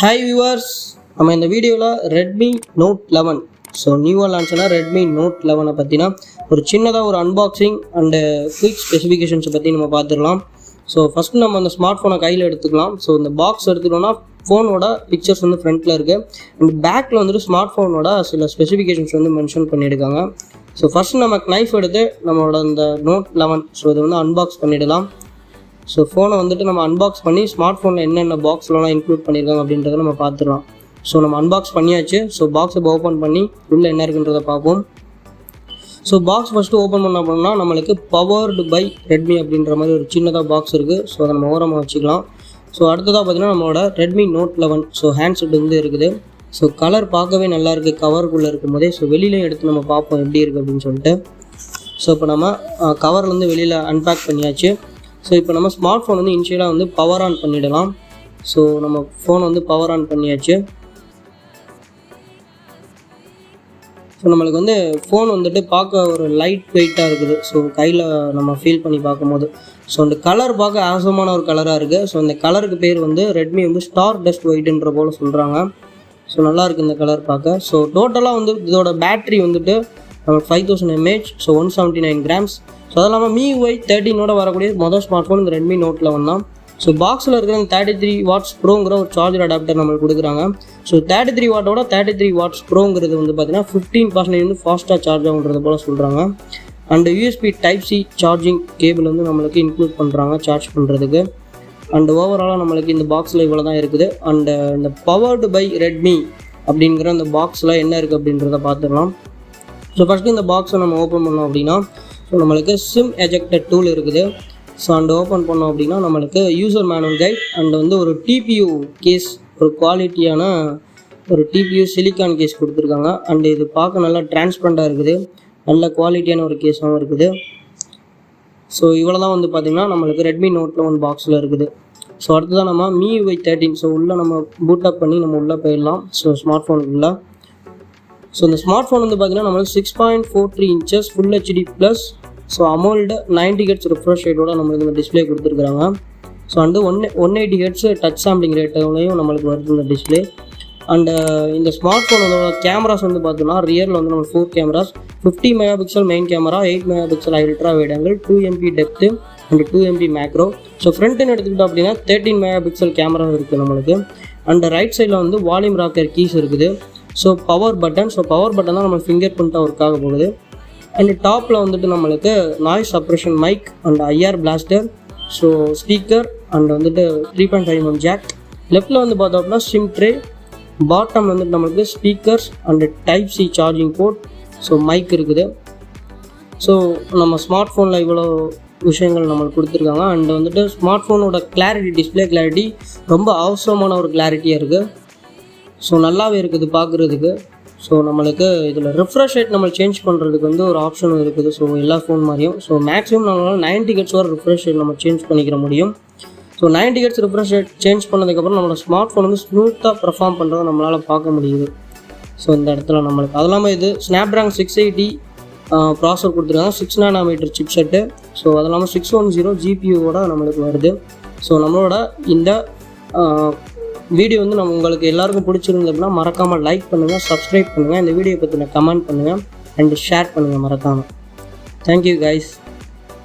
Hi viewers, நம்ம இந்த வீடியோல Redmi Note 11 ஸோ நியூவாக லான்ச்னா Redmi Note 11 பற்றினா ஒரு சின்னதாக ஒரு அன்பாக்சிங் அண்டு குயிக் ஸ்பெசிஃபிகேஷன்ஸை பற்றி நம்ம பார்த்துடலாம். ஸோ ஃபஸ்ட்டு நம்ம அந்த ஸ்மார்ட் ஃபோனை கையில் எடுத்துக்கலாம். ஸோ இந்த பாக்ஸ் எடுத்துட்டோம்னா ஃபோனோட பிக்சர்ஸ் வந்து ஃப்ரண்ட்டில் இருக்குது அண்ட் பேக்கில் வந்துட்டு ஸ்மார்ட் ஃபோனோட சில ஸ்பெசிஃபிகேஷன்ஸ் வந்து மென்ஷன் பண்ணியிருக்காங்க. ஸோ ஃபஸ்ட்டு நம்ம நைஃப் எடுத்து நம்மளோட இந்த Note 11 ஸோ இதை வந்து அன்பாக்ஸ் பண்ணிடலாம். ஸோ ஃபோனை வந்துட்டு நம்ம அன்பாக்ஸ் பண்ணி ஸ்மார்ட் ஃபோனில் என்னென்ன பாக்ஸ்லாம் இன்க்ளூட் பண்ணியிருக்காங்க அப்படின்றத நம்ம பார்த்துடலாம். ஸோ நம்ம அன்பாக்ஸ் பண்ணியாச்சு. ஸோ பாக்ஸை ஓப்பன் பண்ணி உள்ளே என்ன இருக்குன்றதை பார்ப்போம். ஸோ பாக்ஸ் ஃபஸ்ட்டு ஓப்பன் பண்ண அப்படின்னா நம்மளுக்கு பவர்டு பை ரெட்மி அப்படின்ற மாதிரி ஒரு சின்னதாக பாக்ஸ் இருக்குது. ஸோ அதை நம்ம ஓரமாக வச்சுக்கலாம். ஸோ அடுத்ததாக பார்த்திங்கன்னா நம்மளோட Redmi Note 11 ஸோ ஹேண்ட்செட் வந்து இருக்குது. ஸோ கலர் பார்க்கவே நல்லாயிருக்கு கவருக்குள்ளே இருக்கும் போதே. ஸோ வெளியிலையும் எடுத்து நம்ம பார்ப்போம் எப்படி இருக்குது அப்படின்னு சொல்லிட்டு. ஸோ இப்போ நம்ம கவர்லேருந்து வெளியில் அன்பேக் பண்ணியாச்சு. ஸோ இப்போ நம்ம ஸ்மார்ட் ஃபோன் வந்து இனிஷியலாக வந்து பவர் ஆன் பண்ணிடலாம். ஸோ நம்ம ஃபோன் வந்து பவர் ஆன் பண்ணியாச்சு. ஸோ நம்மளுக்கு வந்து ஃபோன் வந்துட்டு பார்க்க ஒரு லைட் வெயிட்டாக இருக்குது. ஸோ கையில் நம்ம ஃபீல் பண்ணி பார்க்கும்போது ஸோ அந்த கலர் பார்க்க ஆசமான ஒரு கலராக இருக்குது. ஸோ இந்த கலருக்கு பேர் வந்து ரெட்மி வந்து ஸ்டார் டஸ்ட் ஒயிட்ன்ற போல் சொல்கிறாங்க. ஸோ நல்லாயிருக்கு இந்த கலர் பார்க்க. ஸோ டோட்டலாக வந்து இதோட பேட்ரி வந்துட்டு நமக்கு 5000 mAh ஸோ 179 grams. ஸோ அது இல்லாமல் MIUI 13 வரக்கூடிய மொதல் ஸ்மார்ட் ஃபோன் இந்த Redmi Note 11 தான். ஸோ பாக்ஸில் இருக்கிற இந்த 33 watts ப்ரோங்கிற ஒரு சார்ஜர் அடாப்டர் நம்மளுக்கு கொடுக்குறாங்க. ஸோ 33 வாட்டோட 33 watts ப்ரோங்கிறது வந்து பார்த்தீங்கன்னா 15% வந்து ஃபாஸ்ட்டாக சார்ஜ் ஆகுன்றது போல் சொல்கிறாங்க. And USB Type-C charging cable வந்து நம்மளுக்கு இன்க்ளூட் பண்ணுறாங்க சார்ஜ் பண்ணுறதுக்கு. அண்ட் ஓவராலாக நம்மளுக்கு இந்த பாக்ஸில் இவ்வளோ தான் இருக்குது. அண்டு இந்த பவர்டு பை ரெட்மி அப்படிங்கிற அந்த பாக்ஸில் என்ன இருக்குது அப்படின்றத பார்த்துக்கலாம். ஸோ ஃபஸ்ட்டு இந்த பாக்ஸை நம்ம ஓப்பன் பண்ணோம் அப்படின்னா ஸோ நம்மளுக்கு சிம் எஜெக்டர் டூல் இருக்குது. ஸோ அண்ட் ஓப்பன் பண்ணோம் அப்படின்னா நம்மளுக்கு யூசர் மேனுவல் கைட் அண்ட் வந்து ஒரு டிபியூ கேஸ், ஒரு குவாலிட்டியான ஒரு டிபியூ சிலிக்கான் கேஸ் கொடுத்துருக்காங்க. அண்ட் இது பார்க்க நல்லா டிரான்ஸ்பரண்ட்டாக இருக்குது, நல்ல குவாலிட்டியான ஒரு கேஸாகவும் இருக்குது. ஸோ இவ்வளோ தான் வந்து பார்த்திங்கன்னா நம்மளுக்கு Redmi Note 11 பாக்ஸில் இருக்குது. ஸோ அடுத்ததான் நம்ம MIUI 13 ஸோ உள்ளே நம்ம பூட் அப் பண்ணி நம்ம உள்ளே போயிடலாம். ஸோ ஸ்மார்ட் ஃபோனுக்குள்ளே ஸோ இந்த ஸ்மார்ட் ஃபோன் வந்து பார்த்திங்கன்னா நம்மளுக்கு 6.43 inches full HD plus so AMOLED 90 Hz refresh ரேட்டோட நம்மளுக்கு இந்த டிஸ்பிளே கொடுத்துருக்குறாங்க. ஸோ வந்து 180 Hz டச் சாம்பிளிங் ரேட்லையும் நம்மளுக்கு வருது இந்த டிஸ்பிளே. அண்டு இந்த ஸ்மார்ட் ஃபோனோட கேமராஸ் வந்து பார்த்தோம்னா ரியரில் வந்து நம்ம 4 cameras, 50 MP main camera, 8 MP ultra wide angle, 2 MP depth and 2 MP macro. So ஃப்ரண்ட்டுன்னு எடுத்துக்கிட்டோம் அப்படின்னா 13 MP கேமரா இருக்குது நம்மளுக்கு. அண்ட் ரைட் சைடில் வந்து வால்யூம் ராக்கர் கீஸ் இருக்குது. ஸோ பவர் பட்டன் தான் நம்ம ஃபிங்கர் பிரிண்ட்டாக ஒர்க் ஆக போகுது. அண்ட் டாப்பில் வந்துட்டு நம்மளுக்கு noise suppression mic and IR blaster, so speaker and வந்துட்டு 3.5mm ஜாக். லெஃப்ட்டில் வந்து பார்த்தோம் அப்படின்னா சிம் ட்ரே, பாட்டம் வந்துட்டு நம்மளுக்கு speakers and Type-C charging port, so mic இருக்குது. ஸோ நம்ம ஸ்மார்ட் ஃபோனில் இவ்வளோ விஷயங்கள் நம்மளுக்கு கொடுத்துருக்காங்க. அண்ட் வந்துட்டு ஸ்மார்ட் ஃபோனோட கிளாரிட்டி, டிஸ்பிளே கிளாரிட்டி ரொம்ப அவசரமான ஒரு கிளாரிட்டியாக இருக்குது. ஸோ நல்லாவே இருக்குது பார்க்குறதுக்கு. ஸோ நம்மளுக்கு இதில் ரிஃப்ரெஷ் ரேட் நம்ம சேஞ்ச் பண்ணுறதுக்கு வந்து ஒரு ஆப்ஷனும் இருக்குது. ஸோ எல்லா ஃபோன் மாதிரியும் ஸோ மேக்ஸிமம் நம்மளால் 90 Hz வரை ரிஃப்ரெஷ் ரேட் நம்ம சேஞ்ச் பண்ணிக்கிற முடியும். So 90 Hz refresh rate change பண்ணதுக்கப்புறம் நம்மளோட ஸ்மார்ட் ஃபோன் வந்து ஸ்மூத்தாக பர்ஃபார்ம் பண்ணுறதை நம்மளால் பார்க்க முடியுது. ஸோ இந்த இடத்துல நம்மளுக்கு அது இல்லாமல் இது ஸ்னாப்ட்ராகன் 680 ப்ராசர் கொடுத்துருக்காங்க, 6 nm சிப் செட்டு. ஸோ அது இல்லாமல் 610 GPUவோட நம்மளுக்கு வருது. ஸோ நம்மளோட இந்த வீடியோ வந்து உங்களுக்கு எல்லாருக்கும் பிடிச்சிருந்து அப்படின்னா மறக்காமல் லைக் பண்ணுங்கள், சப்ஸ்கிரைப் பண்ணுங்கள், இந்த வீடியோ பற்றின கமெண்ட் பண்ணுங்கள் அண்ட் ஷேர் பண்ணுங்கள் மறக்காமல். Thank you guys.